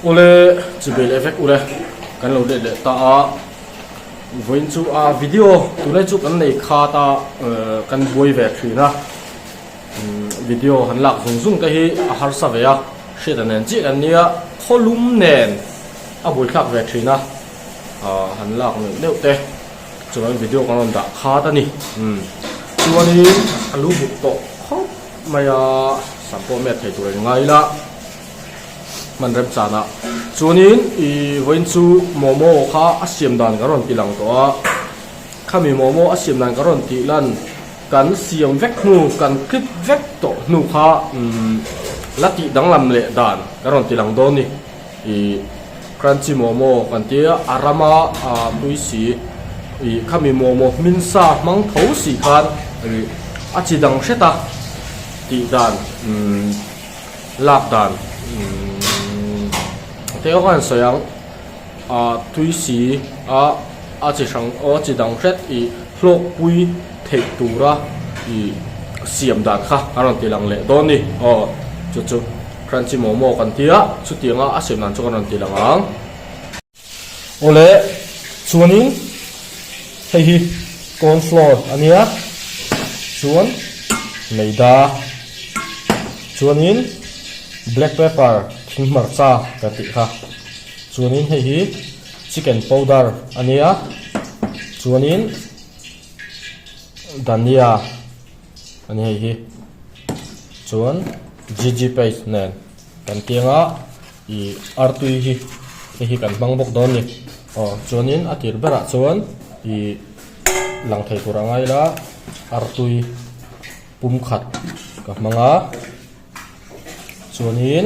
Ole chibel effect ule kan lo de ta a voin chu a video tu le chu kan nei kha ta kan boi ve thina video han lak zung zung ka hi a har sa ve a shit anen chi kan nia kholum nen a boi khak ve thina han lak ne leute chuan video kan on da kha ta ni chuani alu buk to khop maya sampo met thei tu ngai la man rem chana chuanin I voin chu momo kha asiam dan karon tilang to a khami momo asiam dan karon ti lan kan siam vek nu kan clip vek to nu kha lati danglam le dan karon tilang do ni I crunchy momo kan tia arama tuisi I khami momo minsa mang thau si khan achi dang seta ti dan lak dan theo kan soyang tui si chi sang chi dang set I hlok pui thei tura I siam dan kha aron tilang le don ni chu crunchy momo kan tia chu tianga asiam nan chu kan tilang ang ole chuanin hei hi corn flour ania chuan meida chuanin black pepper thing marcha ka ti kha chuanin hei hi chicken powder ania chuanin dania ani hei hi chuan gg paste nen kan tianga I artui hi hei kan bang bok don ni chuanin atir bera chuan I lang thei tur angai la artui pum khat ka manga chuanin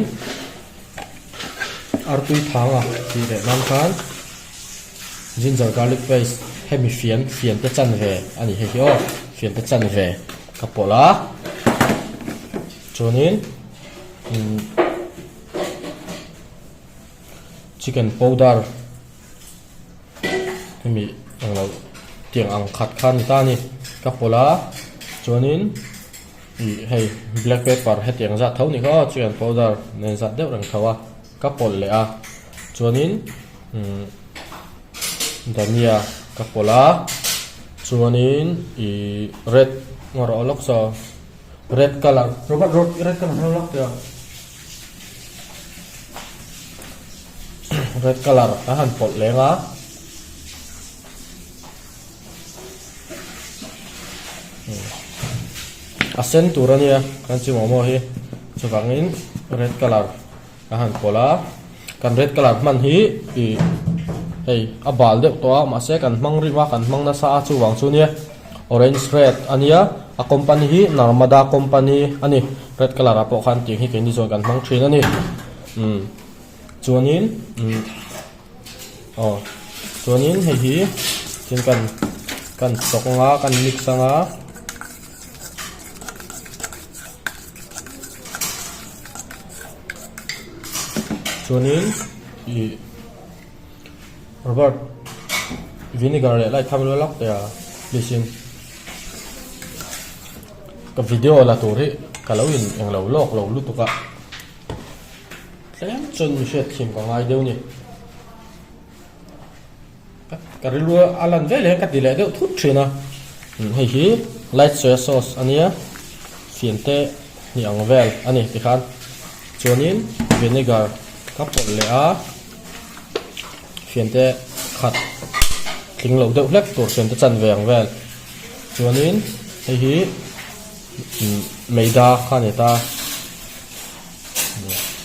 artui thanga ti le nam khan ginger garlic paste hemi fian te chan ve ani he hi fian te chan ve kapola chuanin chicken powder hemi anglo tiang ang khat khan ta ni kapola chuanin hei black pepper he tiang za thau ni kho chicken powder nen za deuh rang thawa kapol le a chuanin dania kapola chuanin red ngor olok so red color robot red color olok ya red color han pot lenga asen turania kan chi momo hi chuwangin red color han pola kan red color man hi hei abal de to ma se kan mang riwa kan mang na sa chu wang chu ni orange red ania a company hi narmada company ani red color apo khan ti hi ken ni zon kan mang thin ani chuanin chuanin hei hi chin kan toknga kan mix anga chuanin Robert vinegar le lai thamlo lak te lisin ka video la tori kalawin englo lok lo lutuka tlem chon she thim ka ngai deu ni ka rilu alan vele ka dile deu thut thina hei hi light soy sauce ania fiente ni angvel ani tikhan chuanin vinegar kapol le a fiente khat thing lo deuh hlek tur fiente chan veng vel chuanin hei hi meida khani ta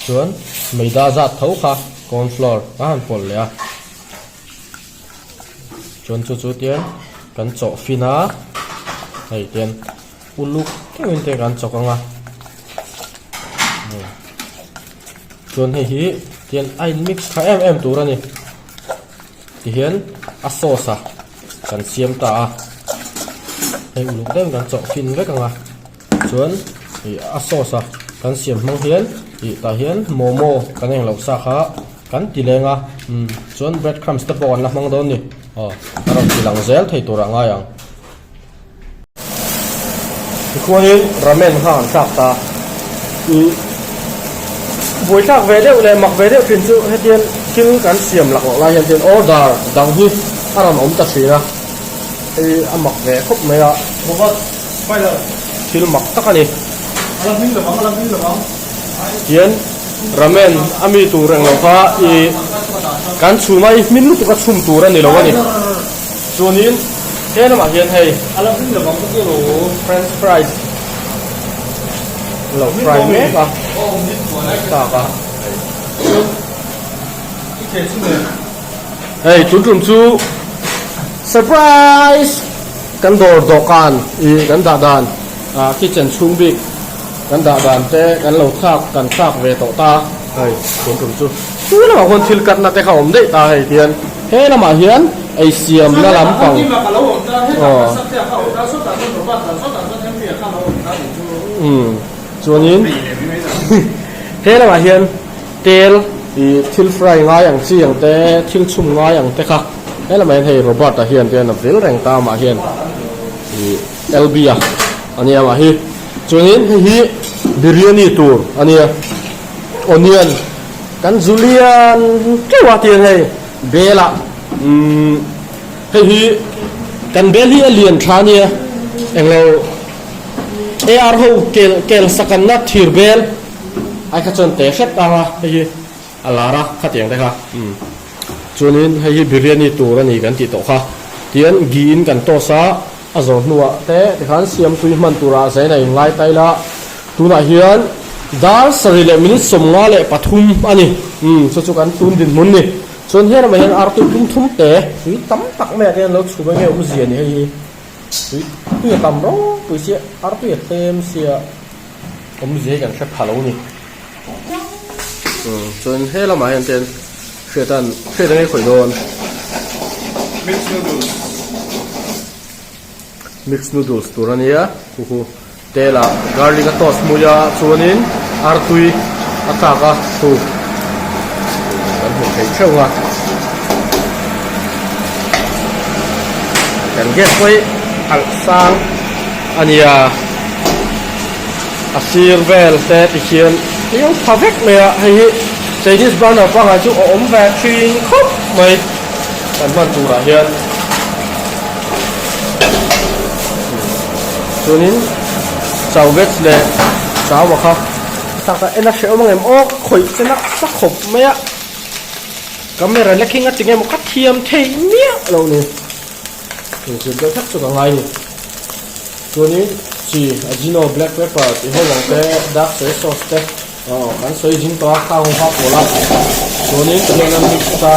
chuan meida zat thau kha corn flour han pol le a chuan chu tian kan chaw fina hei tian uluk kewin te kan chokanga chuan hei hi tian ai mix kha em turani ti hian a sauce kan siam ta hei uluk dem kan chaw fin vek anga chuan a sauce kan siam mang hian ta hian momo kan eng lo sa kha kan ti lenga chuan bread crumbs te pawh an la mang don ni karon tilang zel thei tur anga yang ti khuanin ramen ha an tak ta buổi thác về đấy là mặc về đấy phiền chịu hết tiền kêu cán xiêm lạc lại hiện tiền order đằng hi anh làm ống tập xí ra thì anh mặc về khúc mấy ạ một vật quay lại kêu mặc tất cả này làm phim được không tiền ramen ami tu reng lo kha i kan chumai min lu tu ka chum tu ra ni lo ni chunin he na ma hian hei làm phim được không cái đồ french fries lo fry me ka ta ka cái gì này hei tun tum chu surprise kan dor dokan i kan da dan kitchen chung bi kan da dan te kan lo thak ve to ta hei tun tum chu tu na hon thil kat na te khawm dei ta hei tian he na ma hian ai siam na lam pang nhưng mà cả lâu rồi ta hết cả sắp theo khẩu ta xuất tận nó bắt tận xuất tận thêm việc khăn lâu ta đủ chuanin he na ma hian tel i thil fry nga yang chi yang te thil chum nga yang te kha he la mai hei robot ta hian te na vil reng ta ma hian i lb a ania ma hi chuanin hi biryani tur ania onion kan julian ke wa tiền hei bela hei hi kan bel hi alien thania englo ar ho kel sakan na thir bel ai kha chon te khet ta hei hi alara khatiang te kha chunin hei hi biryani tur ani kan ti to kha tian gi in kan to sa azo nuwa te khan siam tui man tura sai nei ngai tai la tuna hian dal sarile minute somnga le pathum ani chu kan tun din mun ni chon hena mai ar tu thum te tui tam tak me te lo chu nge um zia ni hei tui tam ro tui sia ar tu tem sia um zia kan kha phalo ni chon hela mai han ten shetan nge khoi don mix noodles turania hu tela garlic toast muya chuanin artui ataka tu kan hu thei theuwa kan get koi al sang ania asir vel te tikhian yo phavek me hei Chinese burner pa ha chu om ve thin khop mai kan man tura hian chuanin chau veg le chau wa kha taka ena she omang em ok khoi chena sa khop maya camera leking a tingem kha thiam thei mia lo ni chu do thak chu ka ngai ni chuanin chi ajino black pepper ti ho lang te dark soy sauce te kan soi jing to kha ho ha pola chuanin tena mix ta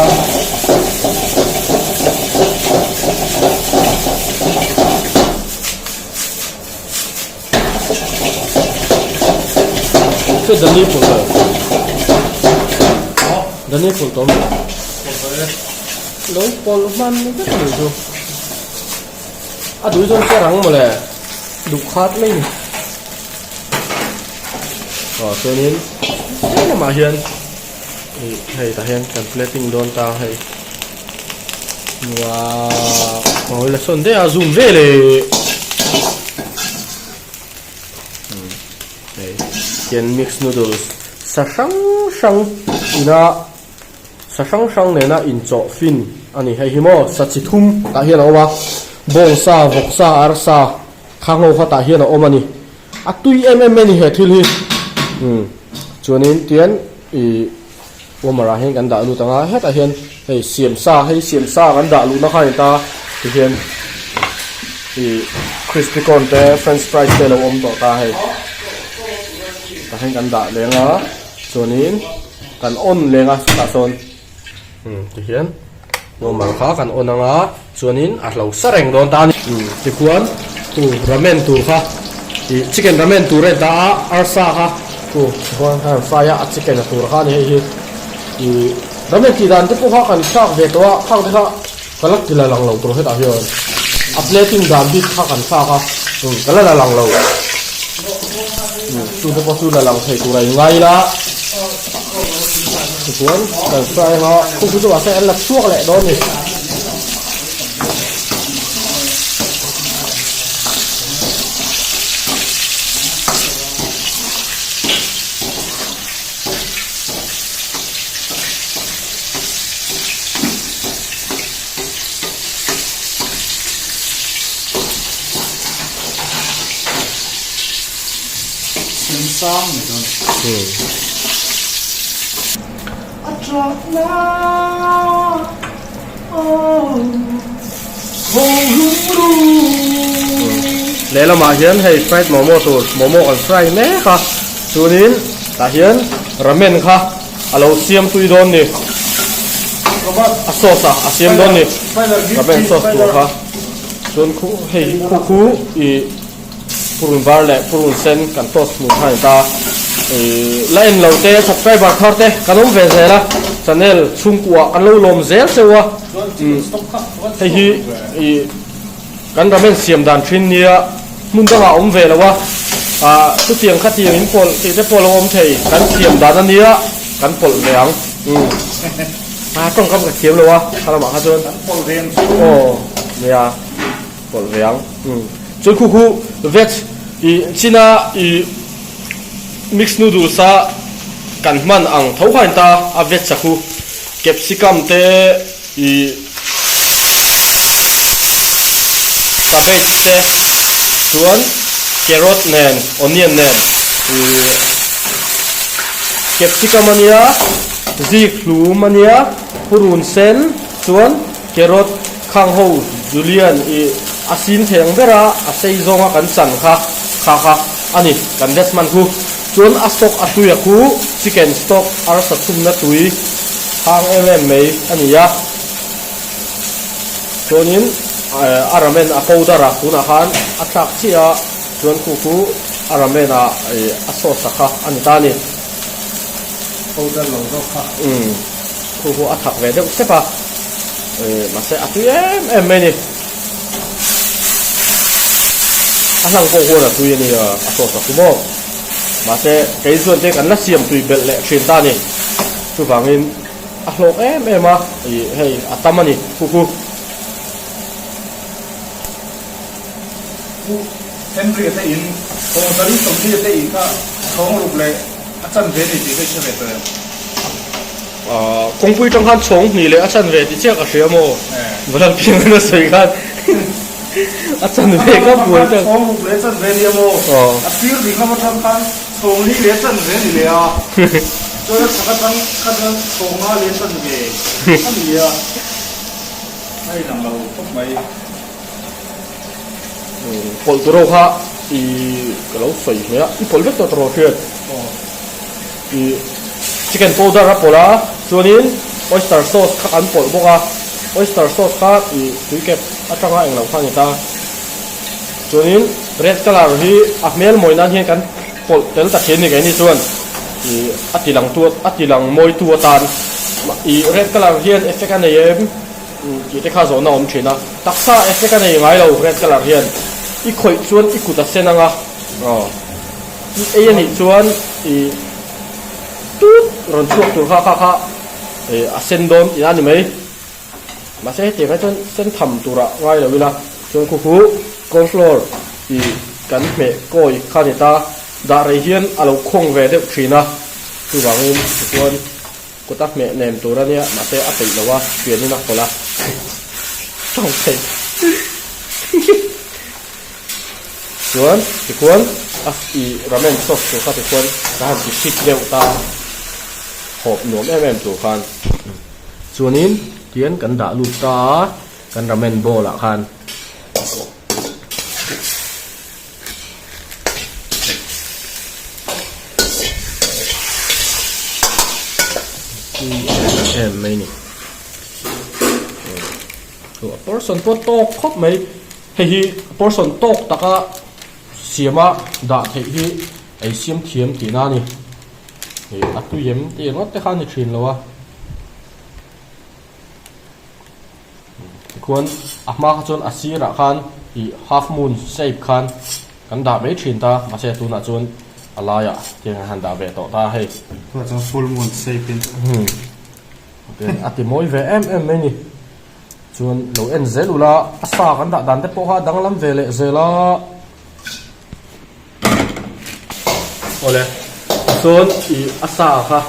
cái dani pul to dani pul to lo pol man cái gì chứ đuôi con cái răng mà lẽ đục khát lên cho nên cái là mà hiền hay ta hiền cần plating don ta hay wow ngồi là xuân thế à zoom vềเลยKian mix noodles sa sang ina sa sang ne na in cho fin ani hei himo sa chi thum ta hian oma bong sa vok sa ar sa khango kha ta hian oma ni atui ni he thil hi chuanin tian i omara hen kan da lu tanga he ta hian hei siam sa kan da lu na khai ta ti hian i crispy corn te french fries te lo om to ta hei ta hen kan da lenga chuanin kan on lenga ta son ti hian omar kha kan on anga chuanin a hlo sareng don ta ni ti khuan tu ramen tu kha i chicken ramen tu re da arsa kha tu khuan ha faya a chicken tu kha ni hi i ramen ti dan te pu kha kan thak ve to khang te kha kalak tila lang lo tur he ta hian a plating dan bit kha kan sa kha kala la lang lo tu te po tu la lang thei tu rai ngai la tu kuan kan fry ha ku tu wa sai la chuak le do ni sang ni don atrakna lẽ là mà hiến hay fried momo tur momo còn fry nè kha chunin ta hiến ramen kha alo siam tui don ni a sauce a siam don ni ramen sauce tu kha chun khu hei khu i purun bar le purun sen kan toast mu hai ta lain lo te subscriber thar te kanom ve zela channel chung kwa kan lo lom zel sewa hei hi kan ramen siam dan thin nia mun da ha om ve lawa tu tiang kha tiang in pol ti te pol om thei kan siam dan ania kan pol leang trong kam ka siam lawa khala ma ha chon pol ren o nia pol leang chun khu veg i china i mix noodles sa kan man ang thau khain ta a veg sa khu capsicum te i cabbage te chuan carrot nen onion nen capsicum ania zik hlum ania purun sen chuan carrot khang ho julian i asin theng bera a sei zonga kan chan kha ani kan desman khu chuan a stock a tuya khu chicken stock ar sa thum na tui hang em mai ania chuanin aramen a powder a tuna khan a thak chia chuan khu aramen a sauce kha ani ta ni powder lo do kha khu a thak ve de sepa ma se a tu em mai ni a lang ko ho na tu ni a sauce ku mo ma se kai zuan te kan la siam tui bel le thin ta ni chu wangin a hlok em a hei a tamani khu Henry te in kong tari som ni te in ka kong ruk le achan ve ni ti ke chhe ve kong pui trong han chong ni le achan ve ti che ka hria mo valang ping na sei khan achan ve ka bul te kong ruk le chan ve ni mo a tir ri ka ma tham khan chong ni le chan ve ni le a cho ya ka tan ka tan chong ma le chan ve ani ya ai nang lo thok mai pol turo kha i kalau soi me i pol vet to tro thiet i chicken powder a pola chuanin oyster sauce kha an pol boka oyster sauce kha i tuikep atanga englo khani ta chuanin red color hi a mel moina hi kan pol tel ta theni ga ni chuan i atilang moi tu tan i red color hian effect an em ki te kha zo na om thina taksa effect an ei ngai lo red color hian i khoi chuan i kuta senanga i ani chuan i tut ron chuak tur kha a sen don i ani mai ma se te ka chuan sen tham tura ngai lo wila chuan khu corn flour i kan me koi khani ta da re hian alo khong ve de thina tu wangin chuan kutak me nem tura nia ma se a pei lawa pian na kola tong thei chuan ti khuan i ramen sauce tu kha ti khuan ka han ti thik deuh ta hop nuam em tu khan chuanin tian kan da lu ta kan ramen bowl a khan em mai ni portion pot tok khop mai hi portion tok taka siama da thei hi ai siam thiam ti na ni atu yem ti ngot te khan ni thin lowa khuan ahma kha chon asira khan i half moon shape khan kan da be thin ta ma se tu na chon alaya tiang han da be to ta hei to cha full moon shape in ati moi ve em mai ni chuan lo en zelula asa kan da dan te po ha danglam vele zela ole son i asa kha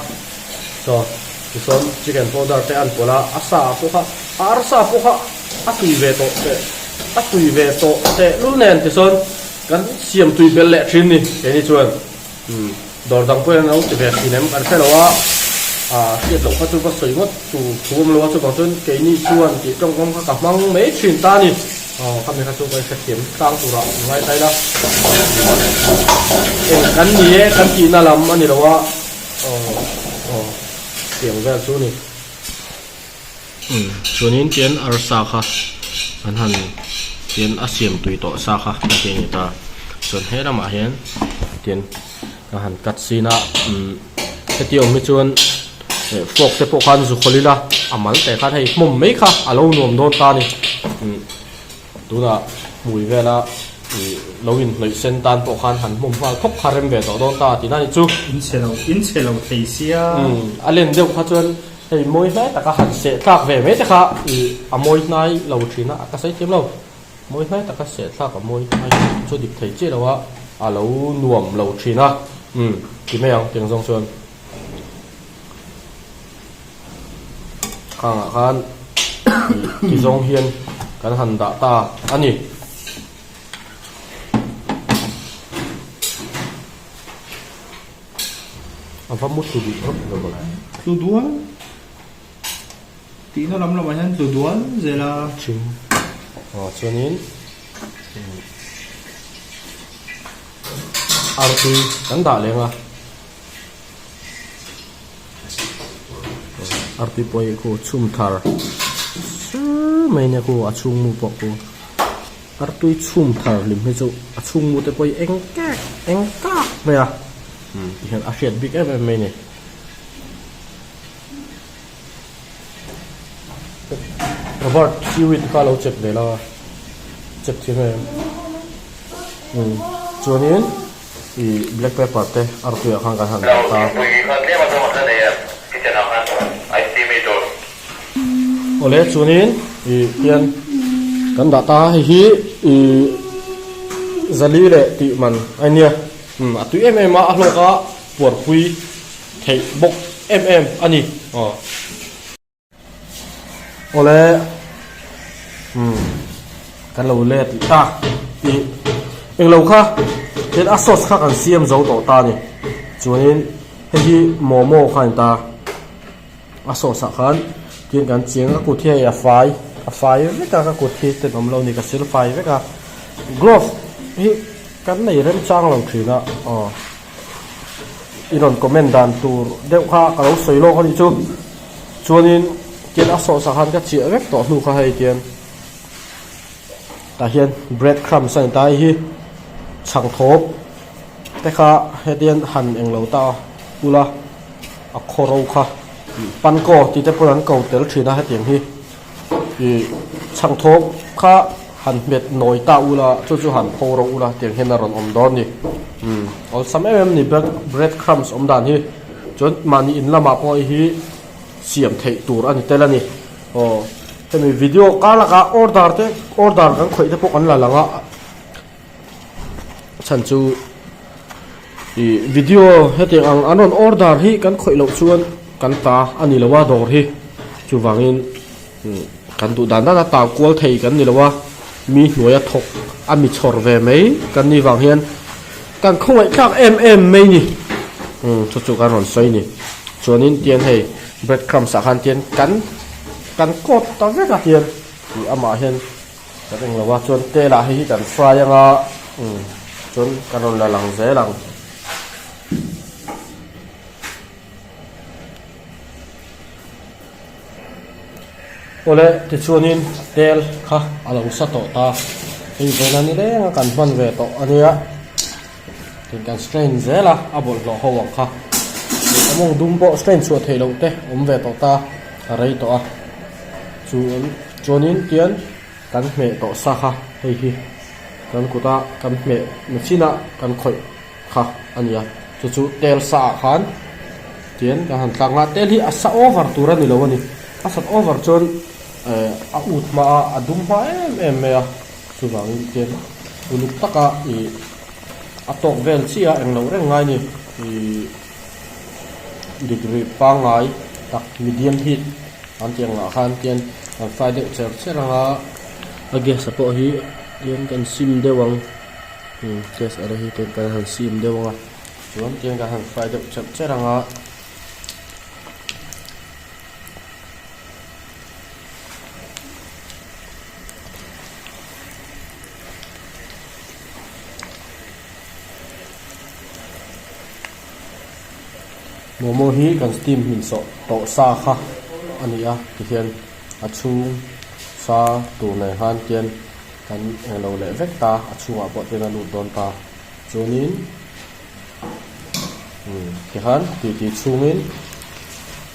so son chicken powder te an pola asa po kha arsa po kha atui ve to te lu nen te son kan siam tui bel le thin ni ke ni chuan dor dang po na te ve sinem kan se lawa siat lo kha chu ba soi ngot tu thum lo chu bang chun ke ni chuan ti tong kom kha ka mang me chin ta ni kha me kha chu ba se kem tang tu ra ngai tai la en kan ni e kan ti na lam ani lawa tiang ve chu ni chuanin tian ar sa kha an han tian a siam tui to sa kha ka ke ni ta chuan he lama hian tian ka han kat sina heti om mi chuan fok te po khan zu kholila amal te kha thei mum mai kha alo nom don ta ni tuna mui vela loin loi sen tan po khan han mum wal thok kharem ve to don ta ti na ni chu in chelo thei sia alen deuh kha chuan hei moi hlai taka han se tlak ve me te kha amoi nai lo thina ka sai tem lo moi hlai taka se tlak amoi nai chu dik thei che lawa alo nuam lo thina ki me ang teng jong chuan khang khan ki jong hian kan han da ta ani apa mutu di rop lo tu dual tí nó lắm là mà nhân tu dual giờ là chim chuanin arti kan da lenga arti poi ko chum thar mai ne ko achung mu pok ko artui chum thar lim he chu achung mu te poi eng ka me a hian a hriat big em mai ne Robert Hewitt ka lo chep le la chep thi me chuanin black pepper te artui khang kan han ta ole chuanin hian kan da ta hi zali le ti man ania atui em a hloka por pui thei bok ani ole kan lo le ti ta eng lo kha ten a sauce kha kan siam zo to ta ni chuanin hi momo khan ta a sauce khan tin kan chiang a ku thia a fai ve ka ku thi te nom lo ni ka sil fai ve ka glove hi kan nei rem chang lo thina iron commandant tur deuh kha ka lo soi lo kha ni chu chuanin ken a sauce khan ka chi vek to hnu kha hei tian ta hian bread crumb san ta hi chang thop te kha hetian han eng lo ta ula a khoro kha pan ko ti te puran ko tel thina hetiang hi chang thop kha han met noi ta ula chu han phoro ula tiang hen ron om don ni ol sam ni bread crumbs om dan hi chon mani in lama po hi siam thei tur ani telani hemi video kala ka order kan khoi te pok an la langa chan chu video heti ang anon order hi kan khoi lo chuan kan ta ani lawa dor hi chu wangin kan tu dan da ta kwal thei kan ni lawa mi hnuaya thok ami chhor ve mai kan ni wang hian kan khoi thak mai ni chu kan ron soi ni chuanin tian hei bread crumbs sa khan tian kan kot ta ve ka tian ama hian ka teng lawa chuan te la hi kan fry anga chuan kan ron la lang ze lang ole ti chuanin tel kha alo sa to ta ei vena ni le kan man ve to ania tin kan strain zela abol lo howang kha among dum bo strain chu thei lo te ve to ta rei to a chuanin tian kan me to sa kha hei hi kan kuta kan me machina kan khoi kha ania chu tel sa khan tian ka han tlanga tel hi asa over tura ni lo ani asat over chon a ut ma a dum ma em me a chu wang tian uluk taka atok vel chia eng lo reng ngai ni degree pa ngai tak medium heat an tiang la khan tian an fai de cher anga age sapo hi tian kan sim de wang test ara hi kan han sim de wanga chuan tiang ka han fry deuh chep cheranga momo hi kan steam min so to sa kha ania ti hian a chung sa tu nei han tian kan lo le vek ta a chunga bo ten anu don ta chuanin ti han ti chungin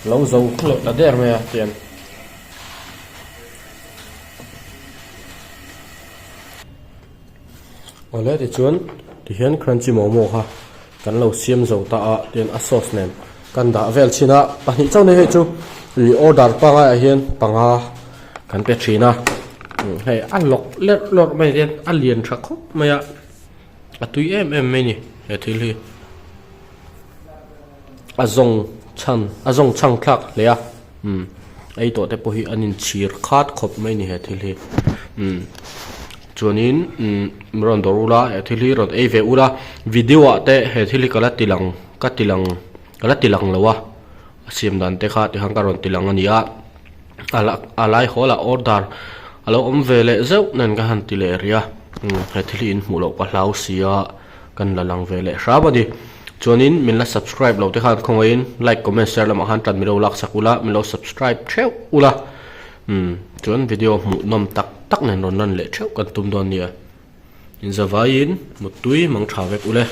lo zo khle la der me tian ole ti chuan ti hian crunchy momo ha kan lo siam zo ta a tian a sauce nen kan da vel china pani chau nei he chu ri order panga a hian panga kan pe thina hei a lok let lok mai den a lian tha khop maya a tui em mai ni he thil hi a zong chang thak le a ei to te po hi anin chir khat khop mai ni he thil hi chuanin ron dorula he thil hi ron ei ve ura video a te he thil hi kala tilang lawa siam dan te kha ti hangkaron tilang ania alai hola order alo om vele zeu nan ka han tile ria he thil in mulo pa hlau sia kan lalang vele rabadi chuanin min la subscribe lo te khan khongain like comment share lam han tan mi lo lak sakula mi lo subscribe theu ula chuan video mu nom tak nen ron nan le theu kan tum don nia in zawain mutui mang tha vek ule